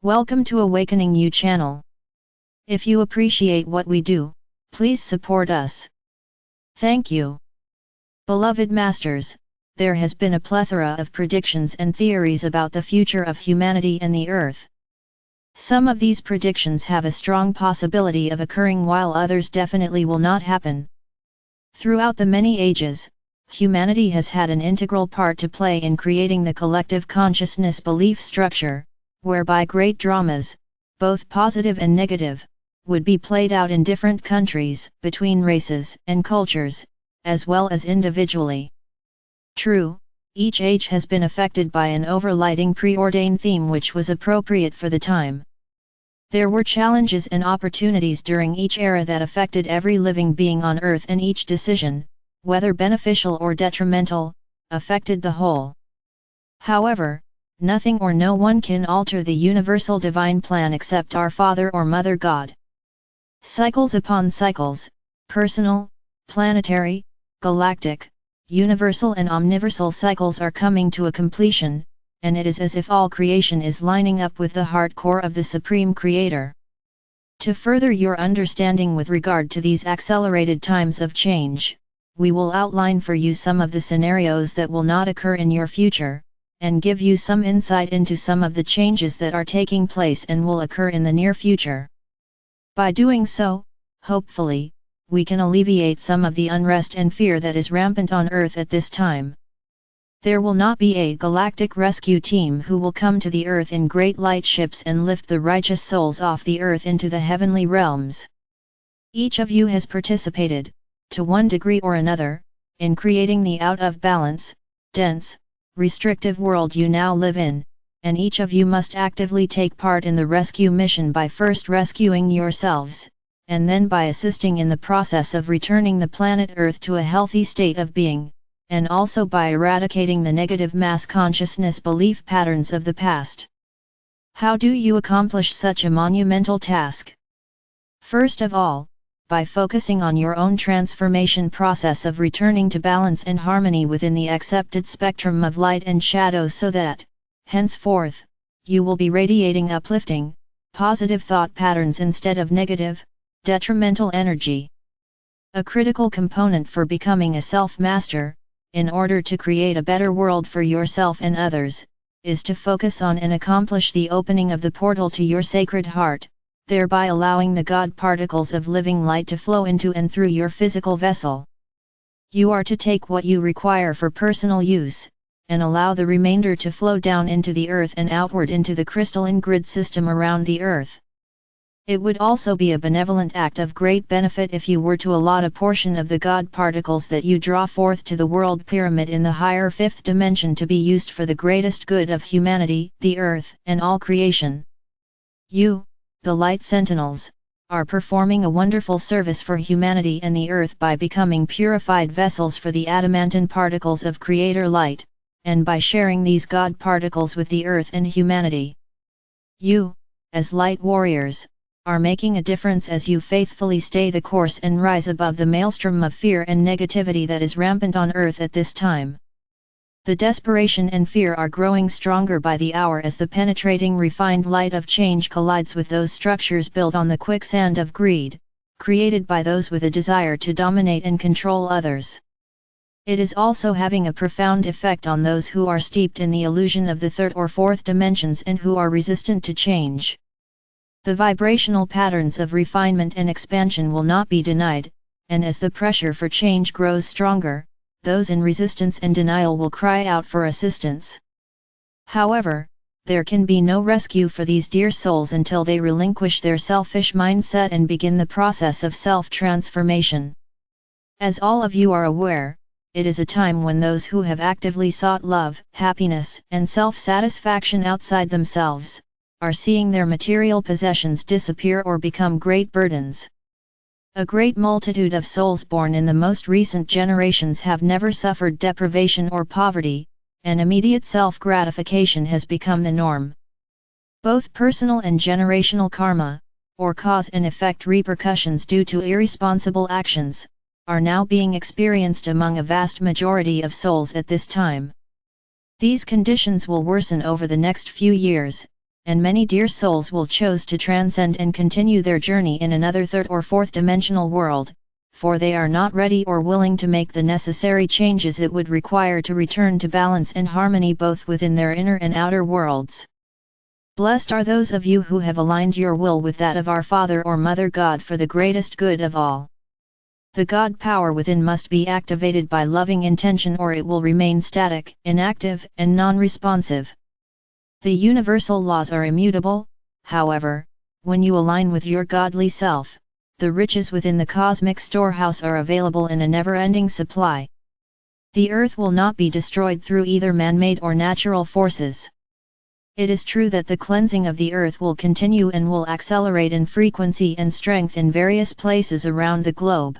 Welcome to Awakening You channel. If you appreciate what we do, please support us. Thank you. Beloved Masters, there has been a plethora of predictions and theories about the future of humanity and the Earth. Some of these predictions have a strong possibility of occurring while others definitely will not happen. Throughout the many ages, humanity has had an integral part to play in creating the collective consciousness belief structure, whereby great dramas, both positive and negative, would be played out in different countries, between races and cultures, as well as individually. True, each age has been affected by an overlighting preordained theme which was appropriate for the time. There were challenges and opportunities during each era that affected every living being on Earth, and each decision, whether beneficial or detrimental, affected the whole. However, nothing or no one can alter the universal divine plan except our Father or Mother God. Cycles upon cycles, personal, planetary, galactic, universal and omniversal cycles are coming to a completion, and it is as if all creation is lining up with the heart core of the Supreme Creator. To further your understanding with regard to these accelerated times of change, we will outline for you some of the scenarios that will not occur in your future, and give you some insight into some of the changes that are taking place and will occur in the near future. By doing so, hopefully, we can alleviate some of the unrest and fear that is rampant on Earth at this time. There will not be a galactic rescue team who will come to the Earth in great light ships and lift the righteous souls off the Earth into the heavenly realms. Each of you has participated, to one degree or another, in creating the out of balance, dense, restrictive world you now live in, and each of you must actively take part in the rescue mission by first rescuing yourselves, and then by assisting in the process of returning the planet Earth to a healthy state of being, and also by eradicating the negative mass consciousness belief patterns of the past. How do you accomplish such a monumental task? First of all, by focusing on your own transformation process of returning to balance and harmony within the accepted spectrum of light and shadow, so that, henceforth, you will be radiating uplifting, positive thought patterns instead of negative, detrimental energy. A critical component for becoming a self-master, in order to create a better world for yourself and others, is to focus on and accomplish the opening of the portal to your sacred heart, thereby allowing the God particles of living light to flow into and through your physical vessel. You are to take what you require for personal use, and allow the remainder to flow down into the Earth and outward into the crystalline grid system around the Earth. It would also be a benevolent act of great benefit if you were to allot a portion of the God particles that you draw forth to the world pyramid in the higher fifth dimension to be used for the greatest good of humanity, the Earth, and all creation. You, the Light Sentinels, are performing a wonderful service for humanity and the Earth by becoming purified vessels for the adamantine particles of Creator Light, and by sharing these God particles with the Earth and humanity. You, as Light Warriors, are making a difference as you faithfully stay the course and rise above the maelstrom of fear and negativity that is rampant on Earth at this time. The desperation and fear are growing stronger by the hour as the penetrating refined light of change collides with those structures built on the quicksand of greed, created by those with a desire to dominate and control others. It is also having a profound effect on those who are steeped in the illusion of the third or fourth dimensions and who are resistant to change. The vibrational patterns of refinement and expansion will not be denied, and as the pressure for change grows stronger, those in resistance and denial will cry out for assistance. However, there can be no rescue for these dear souls until they relinquish their selfish mindset and begin the process of self-transformation. As all of you are aware, it is a time when those who have actively sought love, happiness, and self-satisfaction outside themselves, are seeing their material possessions disappear or become great burdens. A great multitude of souls born in the most recent generations have never suffered deprivation or poverty, and immediate self-gratification has become the norm. Both personal and generational karma, or cause and effect repercussions due to irresponsible actions, are now being experienced among a vast majority of souls at this time. These conditions will worsen over the next few years, and many dear souls will choose to transcend and continue their journey in another third or fourth dimensional world, for they are not ready or willing to make the necessary changes it would require to return to balance and harmony both within their inner and outer worlds. Blessed are those of you who have aligned your will with that of our Father or Mother God for the greatest good of all. The God power within must be activated by loving intention or it will remain static, inactive, and non-responsive. The universal laws are immutable, however, when you align with your godly self, the riches within the cosmic storehouse are available in a never-ending supply. The earth will not be destroyed through either man-made or natural forces. It is true that the cleansing of the earth will continue and will accelerate in frequency and strength in various places around the globe.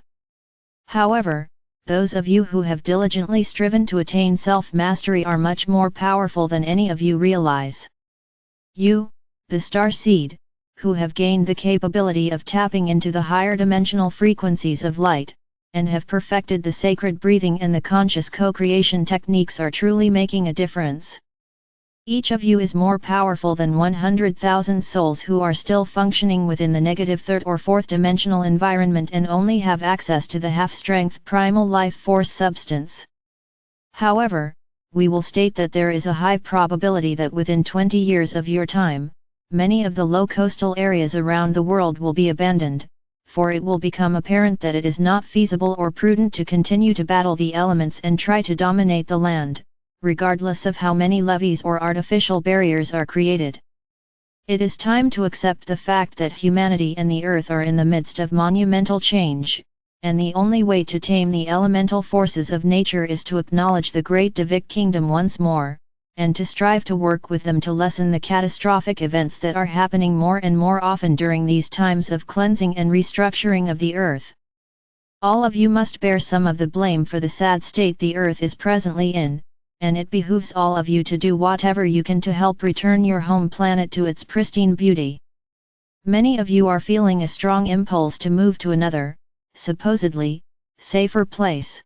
However, those of you who have diligently striven to attain self-mastery are much more powerful than any of you realize. You, the star seed, who have gained the capability of tapping into the higher dimensional frequencies of light, and have perfected the sacred breathing and the conscious co-creation techniques are truly making a difference. Each of you is more powerful than 100,000 souls who are still functioning within the negative third or fourth dimensional environment and only have access to the half-strength primal life force substance. However, we will state that there is a high probability that within 20 years of your time, many of the low coastal areas around the world will be abandoned, for it will become apparent that it is not feasible or prudent to continue to battle the elements and try to dominate the land, regardless of how many levees or artificial barriers are created. It is time to accept the fact that humanity and the earth are in the midst of monumental change, and the only way to tame the elemental forces of nature is to acknowledge the great Divic kingdom once more, and to strive to work with them to lessen the catastrophic events that are happening more and more often during these times of cleansing and restructuring of the earth. All of you must bear some of the blame for the sad state the earth is presently in, and it behooves all of you to do whatever you can to help return your home planet to its pristine beauty. Many of you are feeling a strong impulse to move to another, supposedly, safer place.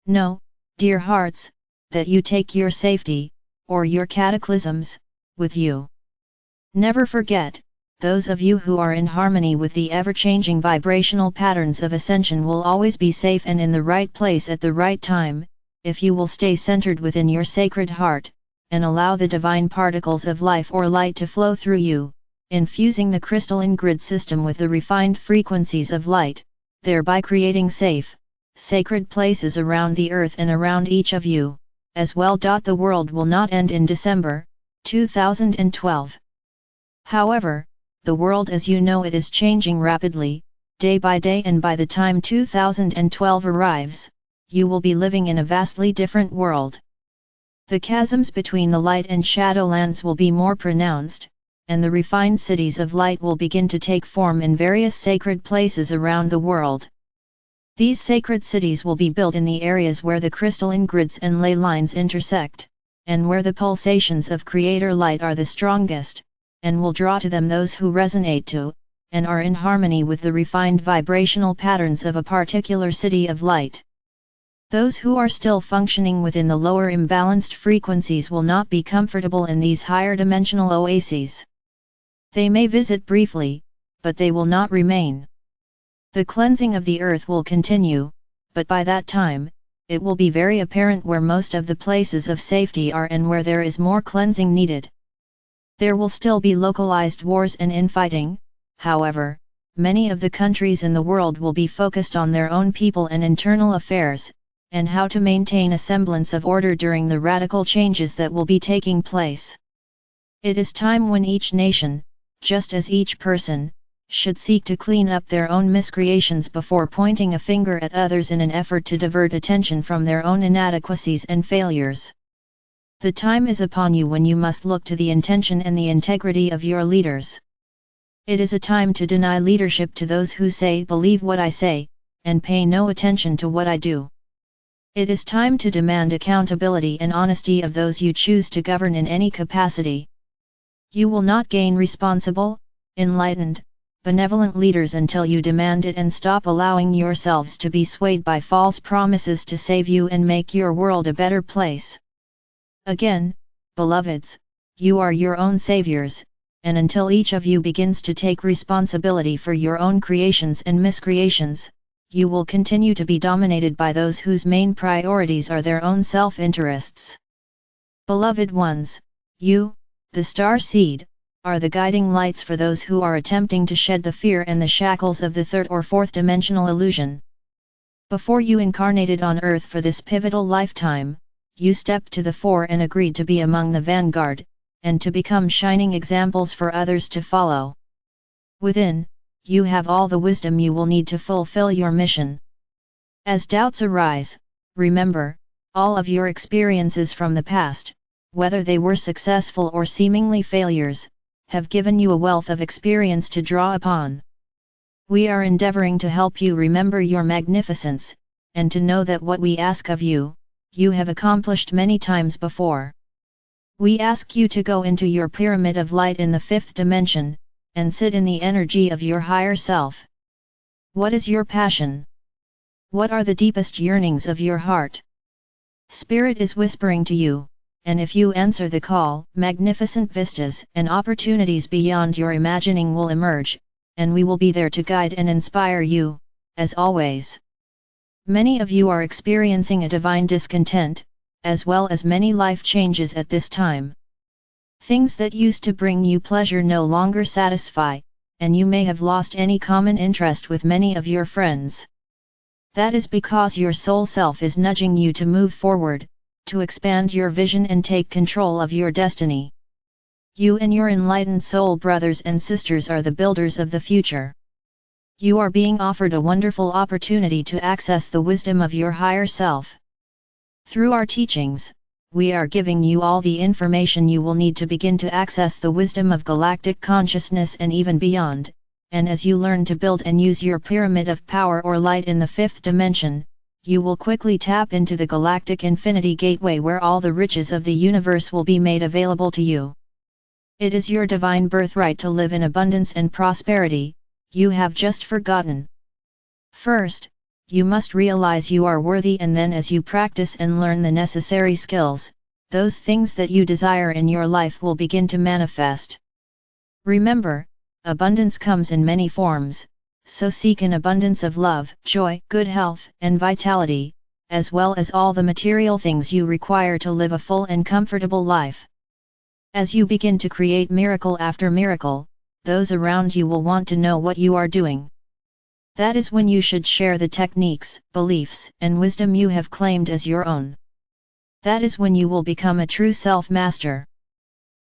Know, dear hearts, that you take your safety, or your cataclysms, with you. Never forget, those of you who are in harmony with the ever-changing vibrational patterns of ascension will always be safe and in the right place at the right time, if you will stay centered within your sacred heart, and allow the divine particles of life or light to flow through you, infusing the crystalline grid system with the refined frequencies of light, thereby creating safe, sacred places around the earth and around each of you, as well. The world will not end in December 2012. However, the world as you know it is changing rapidly, day by day, and by the time 2012 arrives, you will be living in a vastly different world. The chasms between the light and shadow lands will be more pronounced, and the refined cities of light will begin to take form in various sacred places around the world. These sacred cities will be built in the areas where the crystalline grids and ley lines intersect, and where the pulsations of creator light are the strongest, and will draw to them those who resonate to, and are in harmony with the refined vibrational patterns of a particular city of light. Those who are still functioning within the lower imbalanced frequencies will not be comfortable in these higher dimensional oases. They may visit briefly, but they will not remain. The cleansing of the earth will continue, but by that time, it will be very apparent where most of the places of safety are and where there is more cleansing needed. There will still be localized wars and infighting, however, many of the countries in the world will be focused on their own people and internal affairs, and how to maintain a semblance of order during the radical changes that will be taking place. It is time when each nation, just as each person, should seek to clean up their own miscreations before pointing a finger at others in an effort to divert attention from their own inadequacies and failures. The time is upon you when you must look to the intention and the integrity of your leaders. It is a time to deny leadership to those who say believe what I say, and pay no attention to what I do. It is time to demand accountability and honesty of those you choose to govern in any capacity. You will not gain responsible, enlightened, benevolent leaders until you demand it and stop allowing yourselves to be swayed by false promises to save you and make your world a better place. Again, beloveds, you are your own saviors, and until each of you begins to take responsibility for your own creations and miscreations, you will continue to be dominated by those whose main priorities are their own self-interests. Beloved ones, you, the star seed, are the guiding lights for those who are attempting to shed the fear and the shackles of the third or fourth dimensional illusion. Before you incarnated on Earth for this pivotal lifetime, you stepped to the fore and agreed to be among the vanguard, and to become shining examples for others to follow. Within, you have all the wisdom you will need to fulfill your mission. As doubts arise, remember, all of your experiences from the past, whether they were successful or seemingly failures, have given you a wealth of experience to draw upon. We are endeavoring to help you remember your magnificence, and to know that what we ask of you, you have accomplished many times before. We ask you to go into your pyramid of light in the fifth dimension, and sit in the energy of your higher self. What is your passion? What are the deepest yearnings of your heart? Spirit is whispering to you, and if you answer the call, magnificent vistas and opportunities beyond your imagining will emerge, and we will be there to guide and inspire you, as always. Many of you are experiencing a divine discontent, as well as many life changes at this time. Things that used to bring you pleasure no longer satisfy, and you may have lost any common interest with many of your friends. That is because your soul self is nudging you to move forward, to expand your vision and take control of your destiny. You and your enlightened soul brothers and sisters are the builders of the future. You are being offered a wonderful opportunity to access the wisdom of your higher self. Through our teachings, we are giving you all the information you will need to begin to access the wisdom of galactic consciousness and even beyond, and as you learn to build and use your pyramid of power or light in the fifth dimension, you will quickly tap into the galactic infinity gateway where all the riches of the universe will be made available to you. It is your divine birthright to live in abundance and prosperity, you have just forgotten. First, you must realize you are worthy, and then as you practice and learn the necessary skills, those things that you desire in your life will begin to manifest. Remember, abundance comes in many forms, so seek an abundance of love, joy, good health, and vitality, as well as all the material things you require to live a full and comfortable life. As you begin to create miracle after miracle, those around you will want to know what you are doing. That is when you should share the techniques, beliefs, and wisdom you have claimed as your own. That is when you will become a true self-master.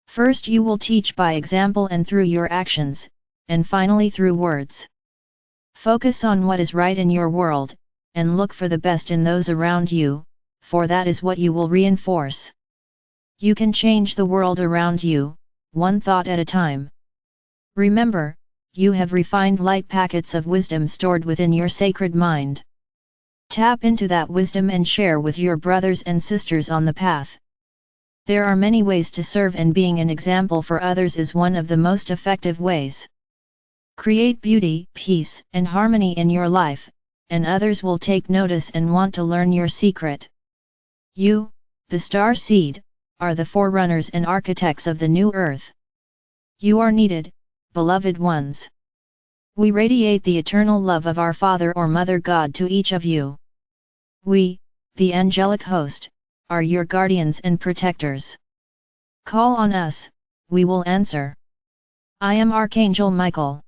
First you will teach by example and through your actions, and finally through words. Focus on what is right in your world, and look for the best in those around you, for that is what you will reinforce. You can change the world around you, one thought at a time. Remember, you have refined light packets of wisdom stored within your sacred mind. Tap into that wisdom and share with your brothers and sisters on the path. There are many ways to serve, and being an example for others is one of the most effective ways. Create beauty, peace, and harmony in your life, and others will take notice and want to learn your secret. You, the star seed, are the forerunners and architects of the new earth. You are needed, beloved ones. We radiate the eternal love of our Father or Mother God to each of you. We, the angelic host, are your guardians and protectors. Call on us, we will answer. I am Archangel Michael.